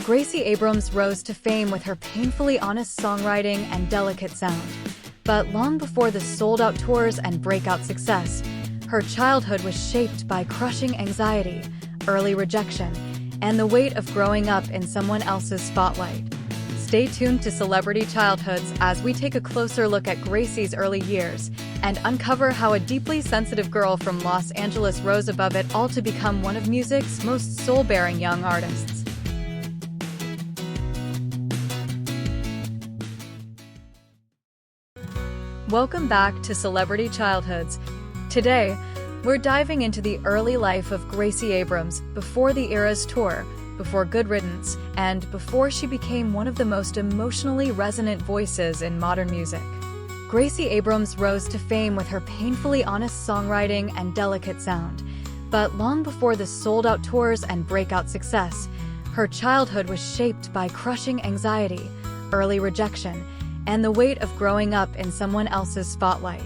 Gracie Abrams rose to fame with her painfully honest songwriting and delicate sound. But long before the sold-out tours and breakout success, her childhood was shaped by crushing anxiety, early rejection, and the weight of growing up in someone else's spotlight. Stay tuned to Celebrity Childhoods as we take a closer look at Gracie's early years and uncover how a deeply sensitive girl from Los Angeles rose above it all to become one of music's most soul-bearing young artists. Welcome back to Celebrity Childhoods. Today, we're diving into the early life of Gracie Abrams before the Eras tour, before Good Riddance, and before she became one of the most emotionally resonant voices in modern music. Gracie Abrams rose to fame with her painfully honest songwriting and delicate sound. But long before the sold-out tours and breakout success, her childhood was shaped by crushing anxiety, early rejection, and the weight of growing up in someone else's spotlight.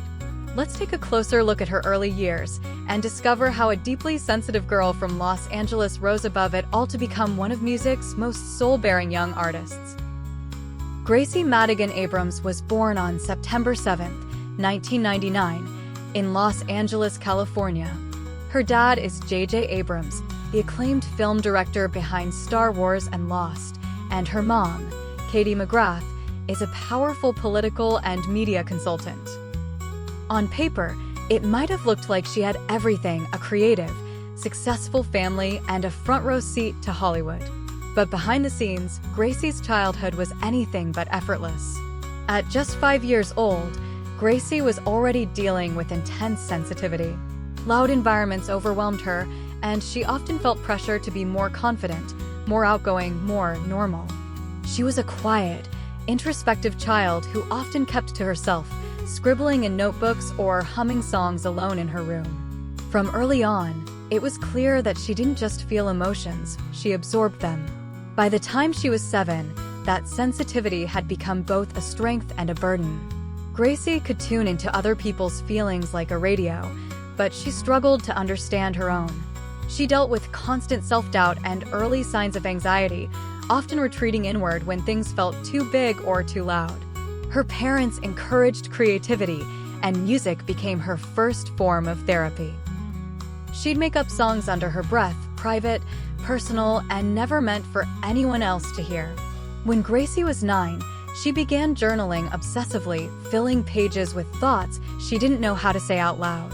Let's take a closer look at her early years and discover how a deeply sensitive girl from Los Angeles rose above it all to become one of music's most soul-bearing young artists. Gracie Madigan Abrams was born on September 7, 1999, in Los Angeles, California. Her dad is J.J. Abrams, the acclaimed film director behind Star Wars and Lost, and her mom, Katie McGrath, is a powerful political and media consultant. On paper, it might have looked like she had everything: a creative, successful family, and a front-row seat to Hollywood. But behind the scenes, Gracie's childhood was anything but effortless. At just 5 years old, Gracie was already dealing with intense sensitivity. Loud environments overwhelmed her, and she often felt pressure to be more confident, more outgoing, more normal. She was a quiet, introspective child who often kept to herself, scribbling in notebooks or humming songs alone in her room. From early on, it was clear that she didn't just feel emotions, she absorbed them. By the time she was 7, that sensitivity had become both a strength and a burden. Gracie could tune into other people's feelings like a radio, but she struggled to understand her own. She dealt with constant self-doubt and early signs of anxiety, often retreating inward when things felt too big or too loud. Her parents encouraged creativity, and music became her first form of therapy. She'd make up songs under her breath, private, personal, and never meant for anyone else to hear. When Gracie was 9, she began journaling obsessively, filling pages with thoughts she didn't know how to say out loud.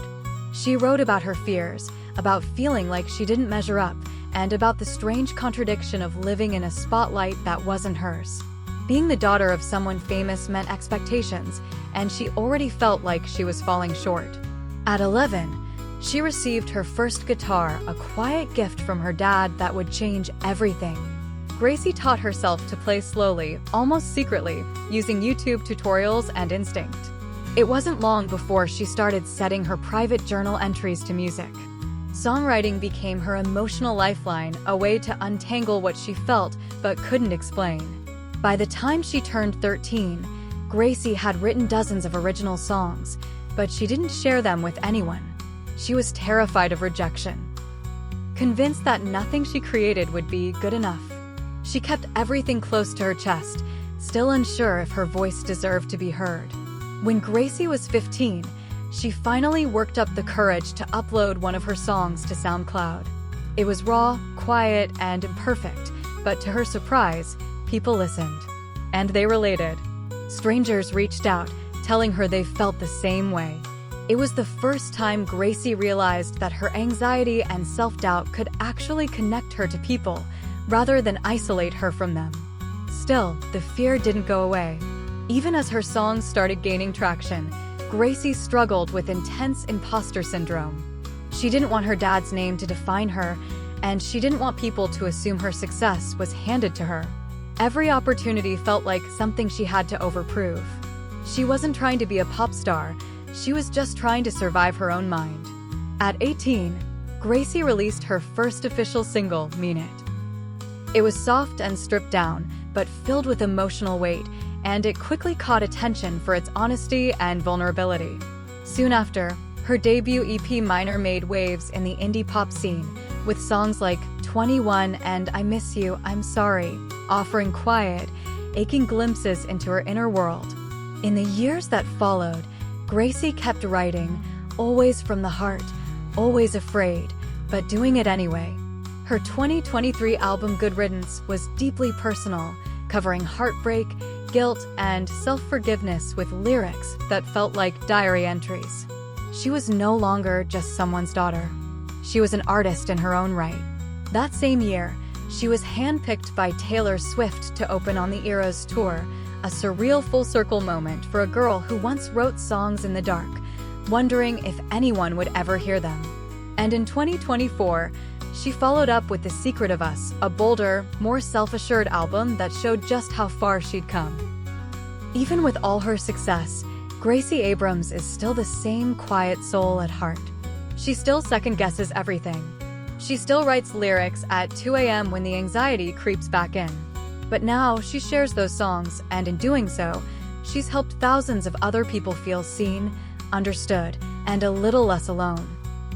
She wrote about her fears, about feeling like she didn't measure up, and about the strange contradiction of living in a spotlight that wasn't hers. Being the daughter of someone famous meant expectations, and she already felt like she was falling short. At 11, she received her first guitar, a quiet gift from her dad that would change everything. Gracie taught herself to play slowly, almost secretly, using YouTube tutorials and instinct. It wasn't long before she started setting her private journal entries to music. Songwriting became her emotional lifeline, a way to untangle what she felt but couldn't explain. By the time she turned 13, Gracie had written dozens of original songs, but she didn't share them with anyone. She was terrified of rejection. Convinced that nothing she created would be good enough, she kept everything close to her chest, still unsure if her voice deserved to be heard. When Gracie was 15, she finally worked up the courage to upload one of her songs to SoundCloud. It was raw, quiet, and imperfect, but to her surprise, people listened. And they related. Strangers reached out, telling her they felt the same way. It was the first time Gracie realized that her anxiety and self-doubt could actually connect her to people, rather than isolate her from them. Still, the fear didn't go away. Even as her songs started gaining traction, Gracie struggled with intense imposter syndrome. She didn't want her dad's name to define her, and she didn't want people to assume her success was handed to her. Every opportunity felt like something she had to overprove. She wasn't trying to be a pop star, she was just trying to survive her own mind. At 18, Gracie released her first official single, Mean It. It was soft and stripped down, but filled with emotional weight, and it quickly caught attention for its honesty and vulnerability. Soon after, her debut EP Minor made waves in the indie pop scene, with songs like 21 and I Miss You, I'm Sorry. offering quiet, aching glimpses into her inner world. In the years that followed, Gracie kept writing, always from the heart, always afraid, but doing it anyway. Her 2023 album Good Riddance was deeply personal, covering heartbreak, guilt, and self-forgiveness with lyrics that felt like diary entries. She was no longer just someone's daughter. She was an artist in her own right. That same year, she was handpicked by Taylor Swift to open on the Eras tour, a surreal full-circle moment for a girl who once wrote songs in the dark, wondering if anyone would ever hear them. And in 2024, she followed up with The Secret of Us, a bolder, more self-assured album that showed just how far she'd come. Even with all her success, Gracie Abrams is still the same quiet soul at heart. She still second-guesses everything. She still writes lyrics at 2 a.m. when the anxiety creeps back in. But now she shares those songs, and in doing so, she's helped thousands of other people feel seen, understood, and a little less alone.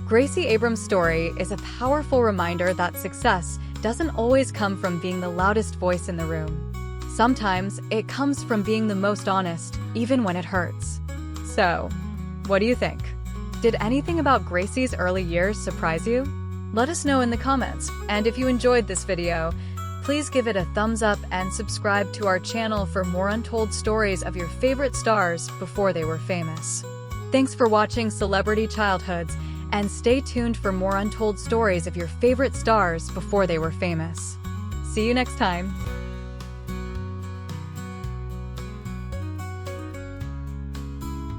Gracie Abrams' story is a powerful reminder that success doesn't always come from being the loudest voice in the room. Sometimes it comes from being the most honest, even when it hurts. So, what do you think? Did anything about Gracie's early years surprise you? Let us know in the comments, and if you enjoyed this video, please give it a thumbs up and subscribe to our channel for more untold stories of your favorite stars before they were famous. Thanks for watching Celebrity Childhoods, and stay tuned for more untold stories of your favorite stars before they were famous. See you next time!